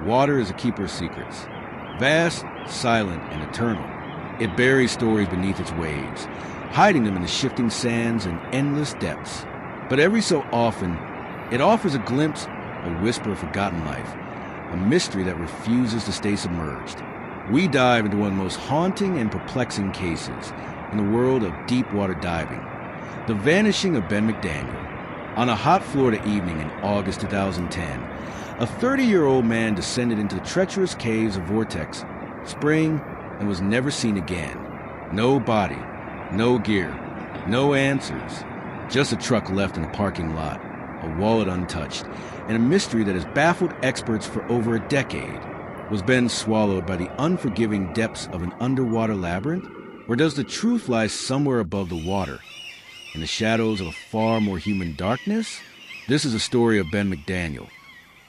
Water is a keeper of secrets. Vast, silent, and eternal, it buries stories beneath its waves, hiding them in the shifting sands and endless depths. But every so often, it offers a glimpse, a whisper of forgotten life, a mystery that refuses to stay submerged. We dive into one of the most haunting and perplexing cases in the world of deep water diving, the vanishing of Ben McDaniel. On a hot Florida evening in August 2010, a 30-year-old man descended into the treacherous caves of Vortex Spring and was never seen again. No body, no gear, no answers, just a truck left in a parking lot, a wallet untouched, and a mystery that has baffled experts for over a decade. Was Ben swallowed by the unforgiving depths of an underwater labyrinth? Or does the truth lie somewhere above the water, in the shadows of a far more human darkness? This is a story of Ben McDaniel,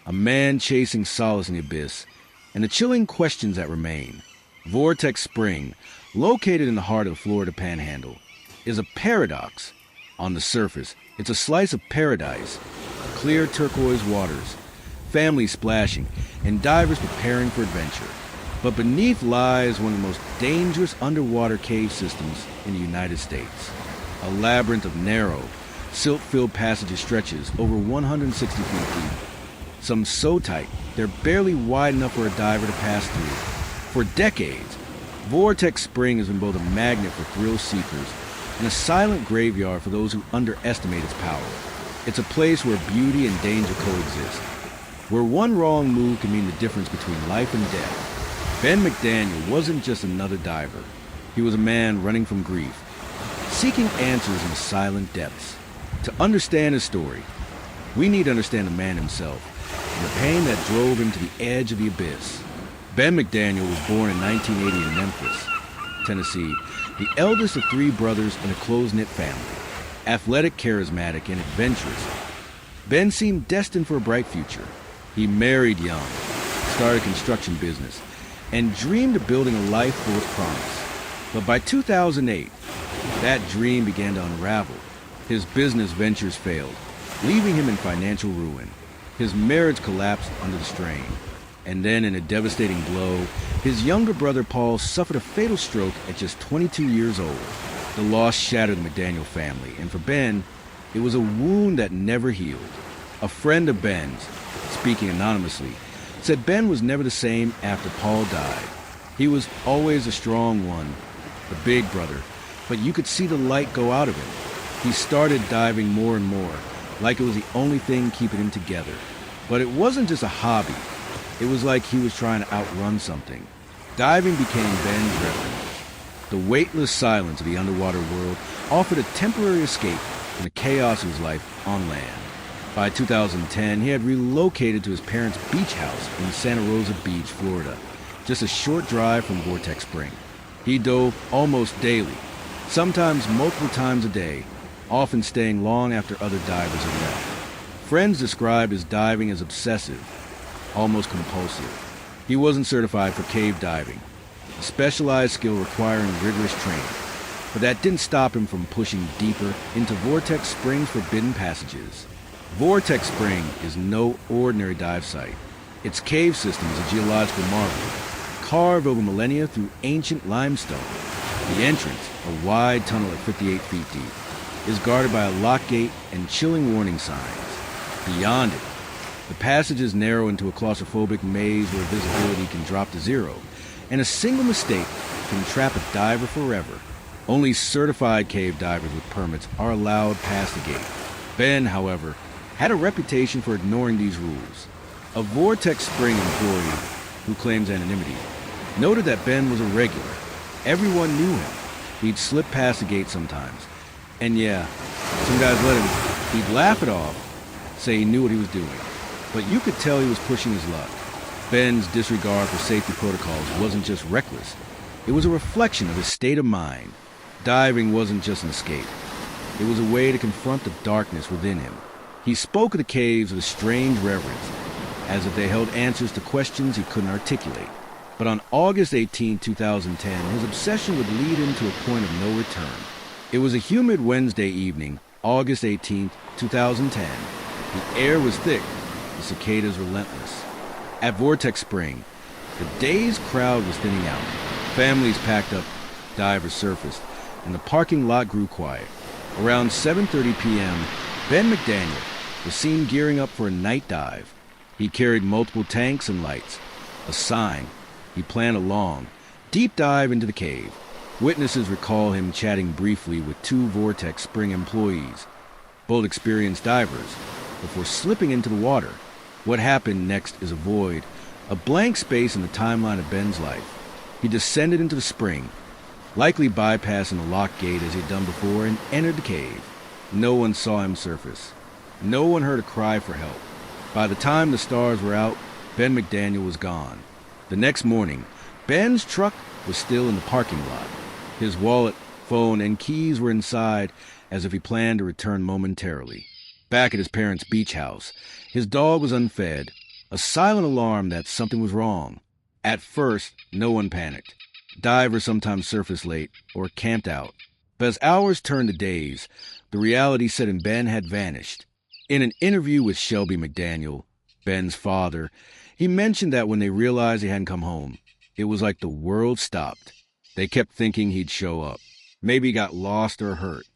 a man chasing solace in the abyss, and the chilling questions that remain. Vortex Spring, located in the heart of the Florida Panhandle, is a paradox. On the surface, it's a slice of paradise, clear turquoise waters, families splashing, and divers preparing for adventure. But beneath lies one of the most dangerous underwater cave systems in the United States. A labyrinth of narrow, silt-filled passages stretches over 160 feet deep. Some so tight, they're barely wide enough for a diver to pass through. For decades, Vortex Spring has been both a magnet for thrill seekers and a silent graveyard for those who underestimate its power. It's a place where beauty and danger coexist, where one wrong move can mean the difference between life and death. Ben McDaniel wasn't just another diver. He was a man running from grief, seeking answers in the silent depths. To understand his story, we need to understand the man himself and the pain that drove him to the edge of the abyss. Ben McDaniel was born in 1980 in Memphis, Tennessee, the eldest of three brothers in a close-knit family. Athletic, charismatic, and adventurous, Ben seemed destined for a bright future. He married young, started a construction business, and dreamed of building a life full of promise. But by 2008, that dream began to unravel. His business ventures failed, leaving him in financial ruin. His marriage collapsed under the strain. And then, in a devastating blow, his younger brother Paul suffered a fatal stroke at just 22 years old. The loss shattered the McDaniel family, and for Ben, it was a wound that never healed. A friend of Ben's, speaking anonymously, said Ben was never the same after Paul died. He was always a strong one, the big brother, but you could see the light go out of him. He started diving more and more, like it was the only thing keeping him together. But it wasn't just a hobby. It was like he was trying to outrun something. Diving became Ben's refuge. The weightless silence of the underwater world offered a temporary escape from the chaos of his life on land. By 2010, he had relocated to his parents' beach house in Santa Rosa Beach, Florida, just a short drive from Vortex Spring. He dove almost daily, sometimes multiple times a day, often staying long after other divers had left. Friends described his diving as obsessive, almost compulsive. He wasn't certified for cave diving, a specialized skill requiring rigorous training, but that didn't stop him from pushing deeper into Vortex Spring's forbidden passages. Vortex Spring is no ordinary dive site. Its cave system is a geological marvel, carved over millennia through ancient limestone. The entrance, a wide tunnel at 58 feet deep, is guarded by a lock gate and chilling warning signs. Beyond it, the passages narrow into a claustrophobic maze where visibility can drop to zero, and a single mistake can trap a diver forever. Only certified cave divers with permits are allowed past the gate. Ben, however, had a reputation for ignoring these rules. A Vortex Spring employee, who claims anonymity, noted that Ben was a regular. Everyone knew him. He'd slip past the gate sometimes. And yeah, some guys let him. He'd laugh it off, say he knew what he was doing. But you could tell he was pushing his luck. Ben's disregard for safety protocols wasn't just reckless. It was a reflection of his state of mind. Diving wasn't just an escape. It was a way to confront the darkness within him. He spoke of the caves with a strange reverence, as if they held answers to questions he couldn't articulate. But on August 18, 2010, his obsession would lead him to a point of no return. It was a humid Wednesday evening, August 18, 2010. The air was thick, the cicadas relentless. At Vortex Spring, the day's crowd was thinning out. Families packed up, divers surfaced, and the parking lot grew quiet. Around 7:30 p.m., Ben McDaniel was seen gearing up for a night dive. He carried multiple tanks and lights, a sign he planned a long, deep dive into the cave. Witnesses recall him chatting briefly with two Vortex Spring employees, both experienced divers, before slipping into the water. What happened next is a void, a blank space in the timeline of Ben's life. He descended into the spring, likely bypassing the locked gate as he'd done before, and entered the cave. No one saw him surface. No one heard a cry for help. By the time the stars were out, Ben McDaniel was gone. The next morning, Ben's truck was still in the parking lot. His wallet, phone, and keys were inside, as if he planned to return momentarily. Back at his parents' beach house, his dog was unfed, a silent alarm that something was wrong. At first, no one panicked. Divers sometimes surfaced late or camped out. But as hours turned to days, the reality set in Ben had vanished. In an interview with Shelby McDaniel, Ben's father, he mentioned that when they realized he hadn't come home, it was like the world stopped. They kept thinking he'd show up. Maybe he got lost or hurt.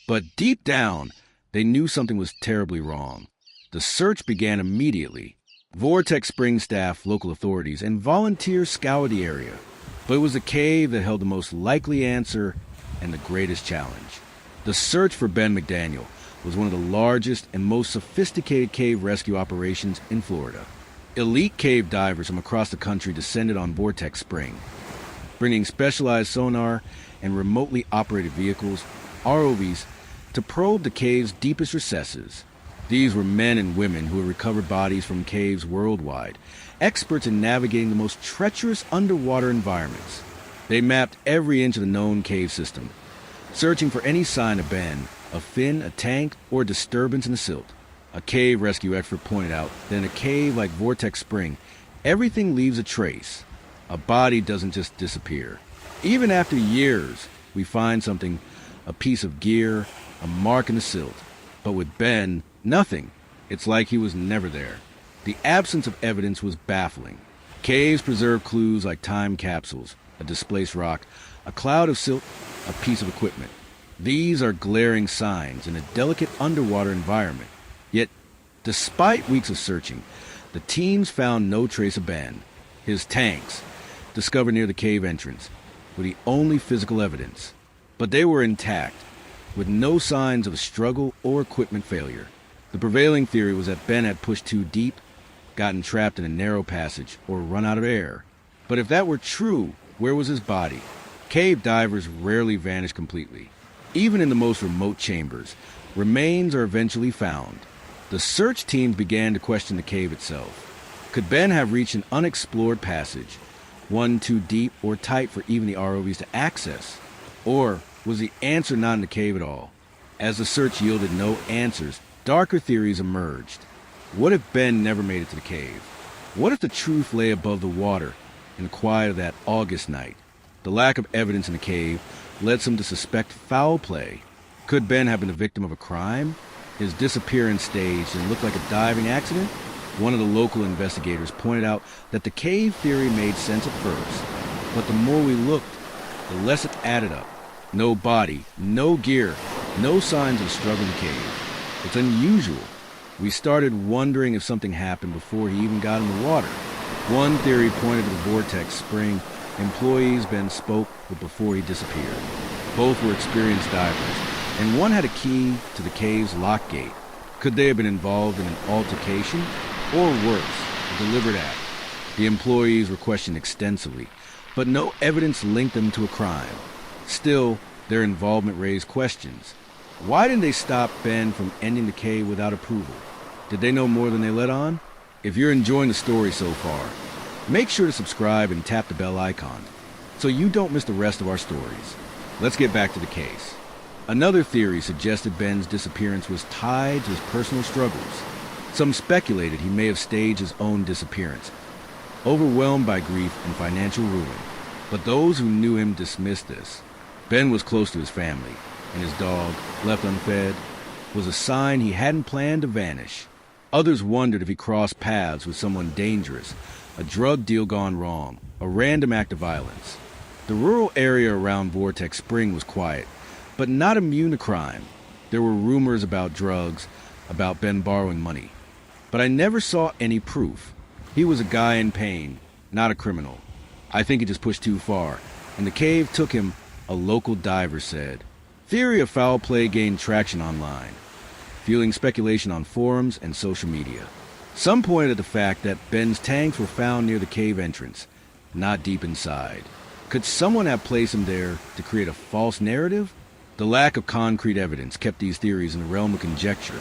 But deep down, they knew something was terribly wrong. The search began immediately. Vortex Spring staff, local authorities, and volunteers scoured the area. But it was the cave that held the most likely answer and the greatest challenge. The search for Ben McDaniel was one of the largest and most sophisticated cave rescue operations in Florida. Elite cave divers from across the country descended on Vortex Spring, bringing specialized sonar and remotely operated vehicles, ROVs, to probe the cave's deepest recesses. These were men and women who had recovered bodies from caves worldwide, experts in navigating the most treacherous underwater environments. They mapped every inch of the known cave system, searching for any sign of Ben, a fin, a tank, or a disturbance in the silt. A cave rescue expert pointed out that in a cave like Vortex Spring, everything leaves a trace. A body doesn't just disappear. Even after years, we find something, a piece of gear, a mark in the silt. But with Ben, nothing. It's like he was never there. The absence of evidence was baffling. Caves preserve clues like time capsules, a displaced rock, a cloud of silt, a piece of equipment. These are glaring signs in a delicate underwater environment. Yet, despite weeks of searching, the teams found no trace of Ben. His tanks, discovered near the cave entrance, were the only physical evidence. But they were intact, with no signs of a struggle or equipment failure. The prevailing theory was that Ben had pushed too deep, gotten trapped in a narrow passage, or run out of air. But if that were true, where was his body? Cave divers rarely vanish completely. Even in the most remote chambers, remains are eventually found. The search teams began to question the cave itself. Could Ben have reached an unexplored passage, one too deep or tight for even the ROVs to access? Or was the answer not in the cave at all? As the search yielded no answers, darker theories emerged. What if Ben never made it to the cave? What if the truth lay above the water in the quiet of that August night? The lack of evidence in the cave led some to suspect foul play. Could Ben have been the victim of a crime? His disappearance staged and looked like a diving accident? One of the local investigators pointed out that the cave theory made sense at first, but the more we looked, the less it added up. No body, no gear, no signs of struggle in the cave. It's unusual. We started wondering if something happened before he even got in the water. One theory pointed to the Vortex Spring employees Ben spoke with before he disappeared. Both were experienced divers, and one had a key to the cave's lock gate. Could they have been involved in an altercation? Or worse, a deliberate act? The employees were questioned extensively, but no evidence linked them to a crime. Still, their involvement raised questions. Why didn't they stop Ben from ending the cave without approval? Did they know more than they let on? If you're enjoying the story so far, make sure to subscribe and tap the bell icon so you don't miss the rest of our stories. Let's get back to the case. Another theory suggested Ben's disappearance was tied to his personal struggles. Some speculated he may have staged his own disappearance, overwhelmed by grief and financial ruin. But those who knew him dismissed this. Ben was close to his family, and his dog, left unfed, was a sign he hadn't planned to vanish. Others wondered if he crossed paths with someone dangerous, a drug deal gone wrong, a random act of violence. The rural area around Vortex Spring was quiet, but not immune to crime. There were rumors about drugs, about Ben borrowing money. But I never saw any proof. He was a guy in pain, not a criminal. I think he just pushed too far, and the cave took him, a local diver said. Theory of foul play gained traction online, fueling speculation on forums and social media. Some pointed at the fact that Ben's tanks were found near the cave entrance, not deep inside. Could someone have placed him there to create a false narrative? The lack of concrete evidence kept these theories in the realm of conjecture,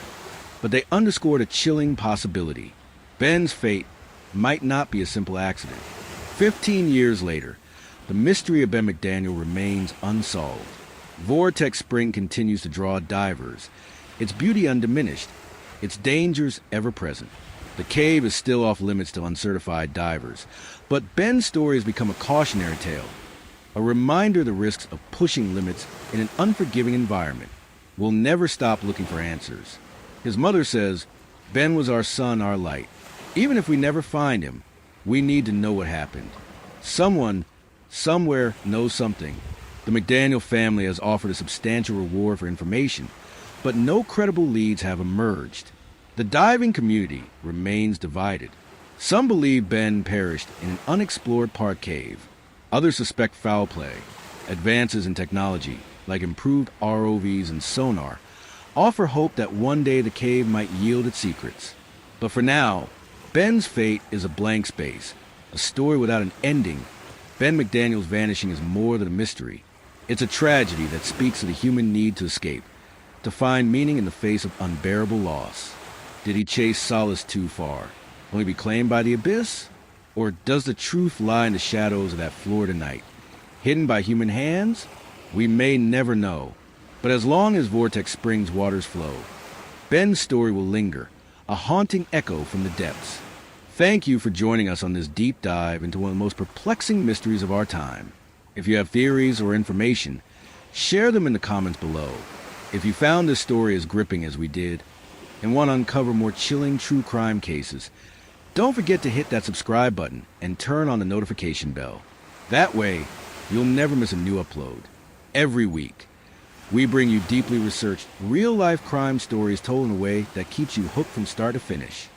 but they underscored a chilling possibility. Ben's fate might not be a simple accident. 15 years later, the mystery of Ben McDaniel remains unsolved. Vortex Spring continues to draw divers, its beauty undiminished, its dangers ever present. The cave is still off limits to uncertified divers, but Ben's story has become a cautionary tale, a reminder of the risks of pushing limits in an unforgiving environment. We'll never stop looking for answers. His mother says, Ben was our son, our light. Even if we never find him, we need to know what happened. Someone, somewhere, knows something. The McDaniel family has offered a substantial reward for information, but no credible leads have emerged. The diving community remains divided. Some believe Ben perished in an unexplored park cave. Others suspect foul play. Advances in technology, like improved ROVs and sonar, offer hope that one day the cave might yield its secrets. But for now, Ben's fate is a blank space, a story without an ending. Ben McDaniel's vanishing is more than a mystery. It's a tragedy that speaks to the human need to escape, to find meaning in the face of unbearable loss. Did he chase solace too far, only be claimed by the abyss? Or does the truth lie in the shadows of that Florida night, hidden by human hands? We may never know. But as long as Vortex Spring's waters flow, Ben's story will linger, a haunting echo from the depths. Thank you for joining us on this deep dive into one of the most perplexing mysteries of our time. If you have theories or information, share them in the comments below. If you found this story as gripping as we did, and want to uncover more chilling true crime cases, don't forget to hit that subscribe button and turn on the notification bell. That way, you'll never miss a new upload. Every week, we bring you deeply researched, real-life crime stories told in a way that keeps you hooked from start to finish.